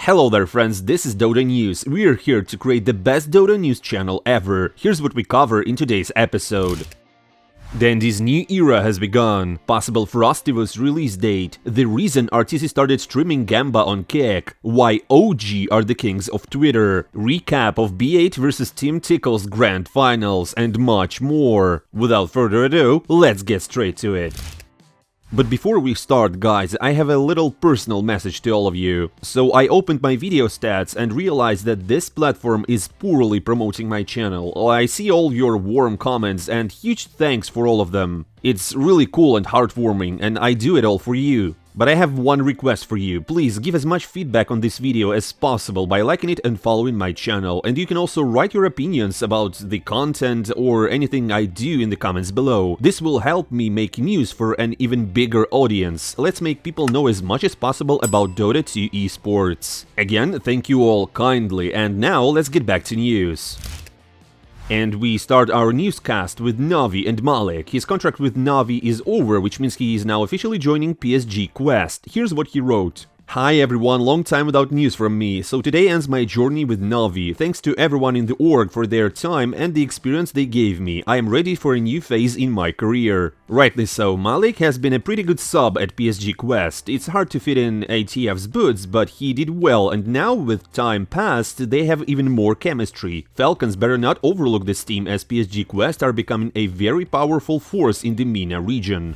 Hello there friends, this is Dota News. We're here to create the best Dota News channel ever. Here's what we cover in today's episode. Dendi's new era has begun, possible Frostivus release date, the reason Arteezy started streaming Gamba on Kick, why OG are the kings of Twitter, recap of B8 vs Team Tickles Grand Finals, and much more. Without further ado, let's get straight to it. But before we start, guys, I have a little personal message to all of you. So I opened my video stats and realized that this platform is poorly promoting my channel. I see all your warm comments and huge thanks for all of them. It's really cool and heartwarming, and I do it all for you. But I have one request for you, please give as much feedback on this video as possible by liking it and following my channel, and you can also write your opinions about the content or anything I do in the comments below. This will help me make news for an even bigger audience. Let's make people know as much as possible about Dota 2 esports. Again, thank you all kindly, and now let's get back to news. And we start our newscast with NAVI and Malik. His contract with NAVI is over, which means he is now officially joining PSG Quest. Here's what he wrote. Hi everyone, long time without news from me, so today ends my journey with NAVI. Thanks to everyone in the org for their time and the experience they gave me. I am ready for a new phase in my career. Rightly so, Malik has been a pretty good sub at PSG Quest. It's hard to fit in ATF's boots, but he did well, and now with time passed, they have even more chemistry. Falcons better not overlook this team, as PSG Quest are becoming a very powerful force in the MENA region.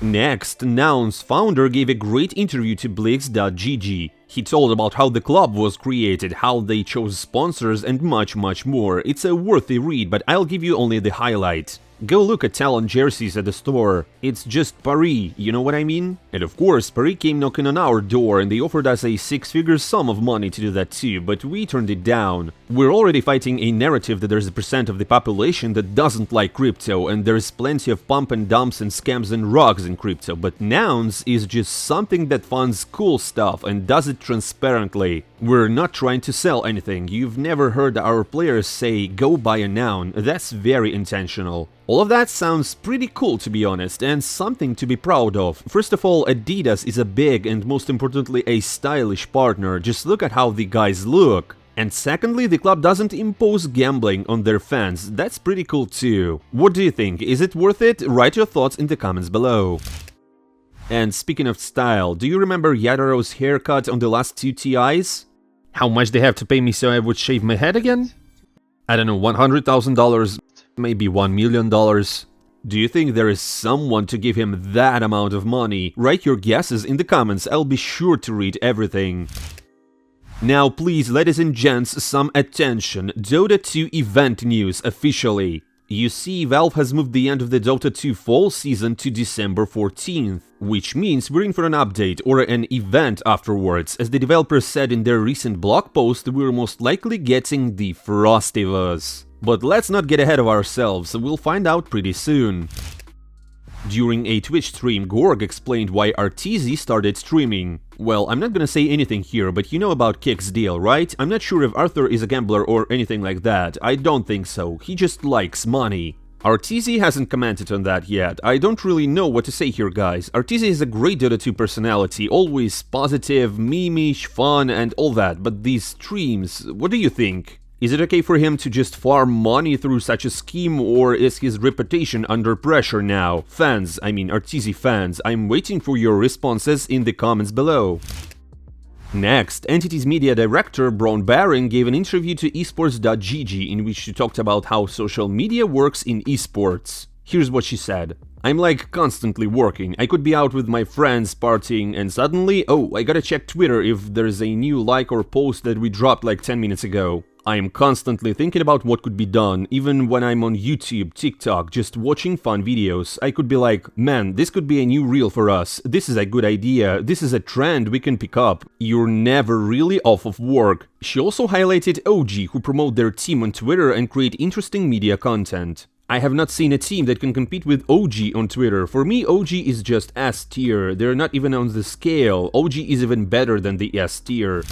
Next, Nouns founder gave a great interview to Blix.gg. He told about how the club was created, how they chose sponsors, and much more. It's a worthy read, but I'll give you only the highlight. Go look at Talon jerseys at the store. It's just Paris, you know what I mean? And of course, Paris came knocking on our door and they offered us a six-figure sum of money to do that too, but we turned it down. We're already fighting a narrative that there's a percent of the population that doesn't like crypto, and there's plenty of pump and dumps and scams and rugs in crypto, but Nouns is just something that funds cool stuff and does it transparently. We're not trying to sell anything. You've never heard our players say, go buy a noun. That's very intentional. All of that sounds pretty cool, to be honest, and something to be proud of. First of all, Adidas is a big and most importantly a stylish partner. Just look at how the guys look. And secondly, the club doesn't impose gambling on their fans. That's pretty cool too. What do you think? Is it worth it? Write your thoughts in the comments below. And speaking of style, do you remember Yatoro's haircut on the last two TIs? How much they have to pay me so I would shave my head again? I don't know, $100,000, maybe $1 million. Do you think there is someone to give him that amount of money? Write your guesses in the comments, I'll be sure to read everything. Now please, ladies and gents, some attention. Dota 2 event news officially. You see, Valve has moved the end of the Dota 2 fall season to December 14th, which means we're in for an update or an event afterwards. As the developers said in their recent blog post, we're most likely getting the Frostivus. But let's not get ahead of ourselves, we'll find out pretty soon. During a Twitch stream, Gorgc explained why Arteezy started streaming. Well, I'm not gonna say anything here, but you know about Kick's deal, right? I'm not sure if Arthur is a gambler or anything like that. I don't think so. He just likes money. Arteezy hasn't commented on that yet. I don't really know what to say here, guys. Arteezy is a great Dota 2 personality, always positive, meme-ish, fun, and all that. But these streams, what do you think? Is it okay for him to just farm money through such a scheme, or is his reputation under pressure now? Fans, I mean Arteezy fans, I'm waiting for your responses in the comments below. Next, Entity's media director Braun Baring gave an interview to Esports.gg in which she talked about how social media works in esports. Here's what she said. I'm like constantly working. I could be out with my friends partying and suddenly, oh, I gotta check Twitter if there's a new like or post that we dropped like 10 minutes ago. I am constantly thinking about what could be done, even when I'm on YouTube, TikTok, just watching fun videos. I could be like, man, this could be a new reel for us, this is a good idea, this is a trend we can pick up. You're never really off of work. She also highlighted OG, who promote their team on Twitter and create interesting media content. I have not seen a team that can compete with OG on Twitter. For me, OG is just S tier, they're not even on the scale. OG is even better than the S tier.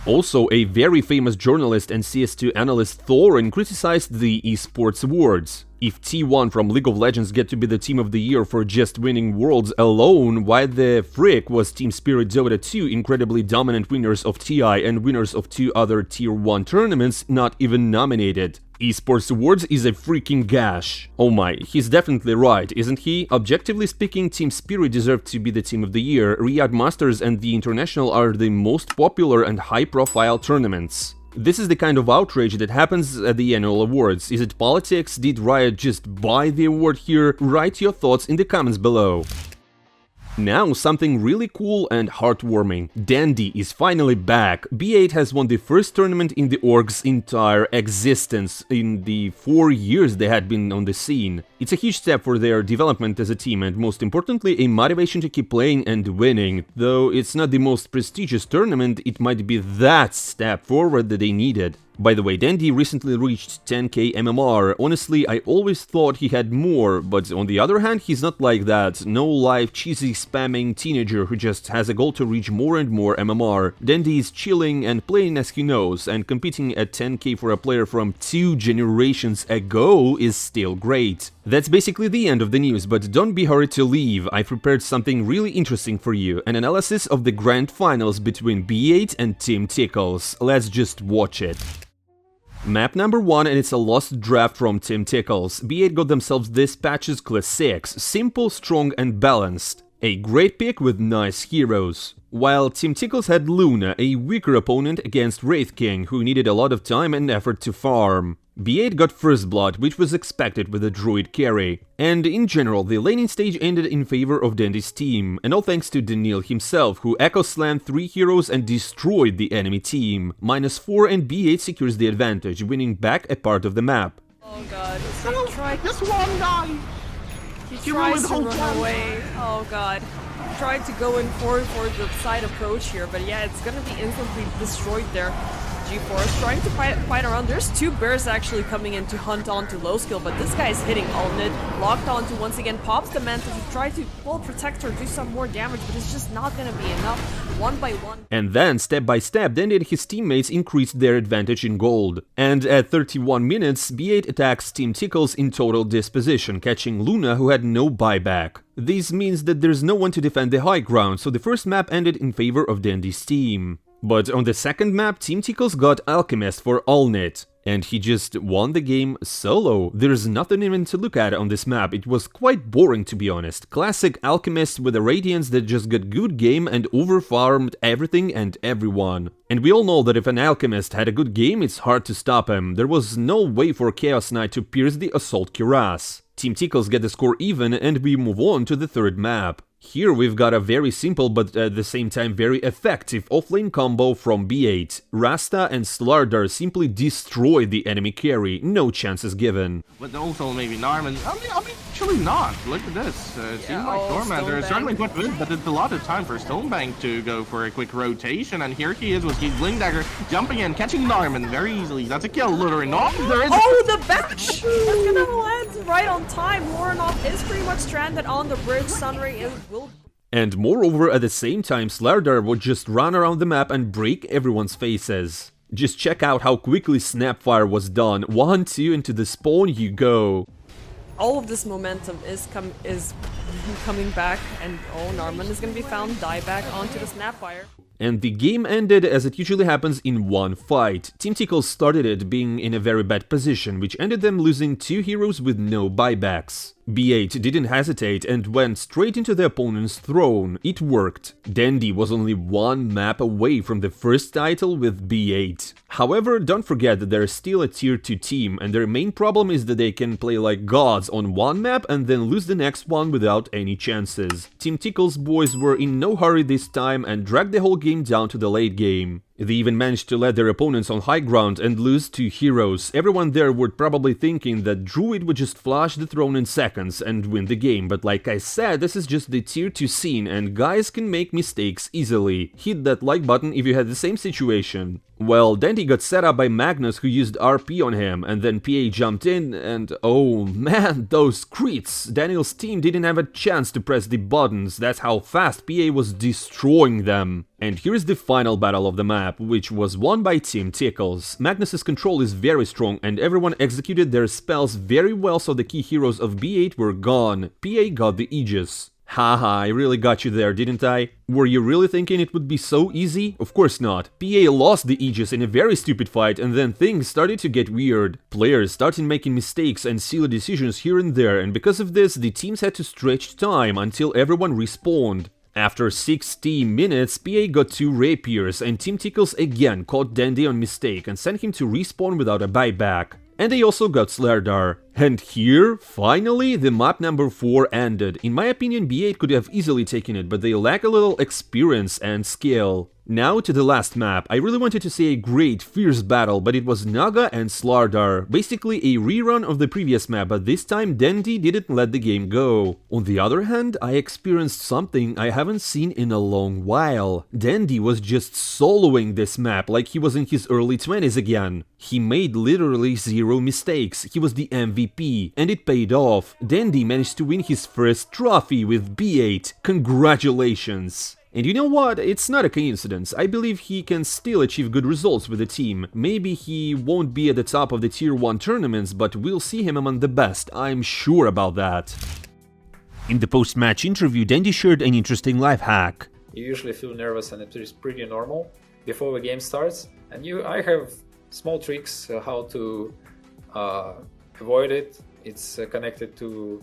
Also, a very famous journalist and CS2 analyst Thorin criticized the Esports awards. If T1 from League of Legends get to be the team of the year for just winning worlds alone, why the frick was Team Spirit Dota 2 incredibly dominant winners of TI and winners of 2 other tier 1 tournaments not even nominated? Esports Awards is a freaking gash. Oh my, he's definitely right, isn't he? Objectively speaking, Team Spirit deserved to be the team of the year. Riyadh Masters and the International are the most popular and high-profile tournaments. This is the kind of outrage that happens at the annual awards. Is it politics? Did Riot just buy the award here? Write your thoughts in the comments below. Now, something really cool and heartwarming. Dendi is finally back. B8 has won the first tournament in the org's entire existence in the 4 years they had been on the scene. It's a huge step for their development as a team and, most importantly, a motivation to keep playing and winning. Though it's not the most prestigious tournament, it might be that step forward that they needed. By the way, Dendi recently reached 10k MMR. Honestly, I always thought he had more, but on the other hand, he's not like that no-life, cheesy, spamming teenager who just has a goal to reach more and more MMR. Dendi is chilling and playing as he knows, and competing at 10k for a player from 2 generations ago is still great. That's basically the end of the news, but don't be hurried to leave. I prepared something really interesting for you, an analysis of the grand finals between B8 and Team Tickles. Let's just watch it. Map number 1, and it's a lost draft from Team Tickles. B8 got themselves this patch's Class 6, simple, strong and balanced. A great pick with nice heroes. While Team Tickles had Luna, a weaker opponent against Wraith King, who needed a lot of time and effort to farm. B8 got First Blood, which was expected with a Druid carry. And in general, the laning stage ended in favor of Dendi's team, and all thanks to Daniil himself, who echo-slammed 3 heroes and destroyed the enemy team. -4 and B8 secures the advantage, winning back a part of the map. Oh god, this one guy! He tries to run away. Oh god. He tried to go in for the side approach here, but yeah, it's gonna be instantly destroyed there. G4 trying to fight around. There's 2 bears actually coming in to hunt onto low skill, but this guy is hitting all mid, locked onto once again, pops the mantle to try to, well, protect her, do some more damage, but it's just not gonna be enough, one by one. And then, step by step, Dendi and his teammates increased their advantage in gold. And at 31 minutes, B8 attacks Team Tickles in total disposition, catching Luna, who had no buyback. This means that there's no one to defend the high ground, so the first map ended in favor of Dendi's team. But on the second map, Team Tickles got Alchemist for Allnit, and he just won the game solo. There's nothing even to look at on this map, it was quite boring to be honest. Classic Alchemist with a Radiance that just got good game and overfarmed everything and everyone. And we all know that if an Alchemist had a good game, it's hard to stop him. There was no way for Chaos Knight to pierce the Assault Cuirass. Team Tickles get the score even, and we move on to the third map. Here we've got a very simple but at the same time very effective offlane combo from B8. Rasta and Slardar simply destroy the enemy carry, no chances given. But also maybe Narman, I mean actually not, look at this, it seems like Tormentor is certainly quite good, but it's a lot of time for Stonebank to go for a quick rotation, and here he is with his Blink Dagger, jumping in, catching Narman very easily, that's a kill, Lutheran, there is the bash! That's gonna land right on time, Lorinov is pretty much stranded on the bridge, Sunray is... And moreover, at the same time, Slardar would just run around the map and break everyone's faces. Just check out how quickly Snapfire was done. 1-2 into the spawn you go. All of this momentum is coming back, and oh, Narman is gonna be found, die back onto the Snapfire. And the game ended as it usually happens in one fight. Team Tickles started it being in a very bad position, which ended them losing 2 heroes with no buybacks. B8 didn't hesitate and went straight into the opponent's throne. It worked. Dendi was only 1 map away from the first title with B8. However, don't forget that they're still a tier 2 team, and their main problem is that they can play like gods on one map and then lose the next one without any chances. Team Tickles boys were in no hurry this time and dragged the whole game down to the late game. They even managed to let their opponents on high ground and lose 2 heroes. Everyone there were probably thinking that Druid would just flash the throne in seconds and win the game, but like I said, this is just the tier 2 scene and guys can make mistakes easily. Hit that like button if you had the same situation. Well, Dendi got set up by Magnus, who used RP on him, and then PA jumped in and oh man, those crits! Daniel's team didn't have a chance to press the buttons, that's how fast PA was destroying them. And here's the final battle of the map, which was won by Team Tickles. Magnus's control is very strong and everyone executed their spells very well, so the key heroes of B8 were gone. PA got the Aegis. Haha, I really got you there, didn't I? Were you really thinking it would be so easy? Of course not. PA lost the Aegis in a very stupid fight and then things started to get weird. Players started making mistakes and silly decisions here and there, and because of this, the teams had to stretch time until everyone respawned. After 60 minutes, PA got 2 rapiers, and Team Tickles again caught Dendi on mistake and sent him to respawn without a buyback. And they also got Slerdar. And here, finally, the map number 4 ended. In my opinion, B8 could have easily taken it, but they lack a little experience and skill. Now to the last map. I really wanted to say a great, fierce battle, but it was Naga and Slerdar. Basically a rerun of the previous map, but this time Dendi didn't let the game go. On the other hand, I experienced something I haven't seen in a long while. Dendi was just soloing this map like he was in his early 20s again. He made literally 0 mistakes. He was the MVP, and it paid off. Dendi managed to win his first trophy with B8. Congratulations! And you know what? It's not a coincidence. I believe he can still achieve good results with the team. Maybe he won't be at the top of the tier 1 tournaments, but we'll see him among the best. I'm sure about that. In the post-match interview, Dendi shared an interesting life hack. You usually feel nervous and it is pretty normal before the game starts. And I have small tricks how to avoid it. It's connected to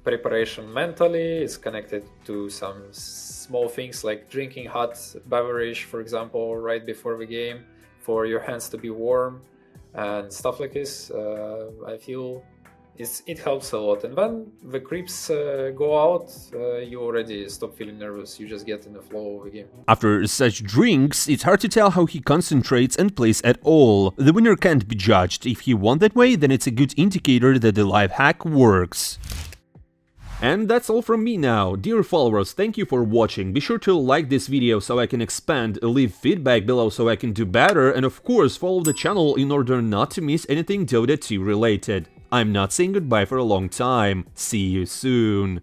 preparation mentally, it's connected to some small things like drinking hot beverage, for example, right before the game for your hands to be warm and stuff like this. I feel it helps a lot. And when the creeps go out, you already stop feeling nervous, you just get in the flow of the game. After such drinks, it's hard to tell how he concentrates and plays at all. The winner can't be judged. If he won that way, then it's a good indicator that the life hack works. And that's all from me now. Dear followers, thank you for watching. Be sure to like this video so I can expand, leave feedback below so I can do better, and of course follow the channel in order not to miss anything Dota 2 related. I'm not saying goodbye for a long time. See you soon.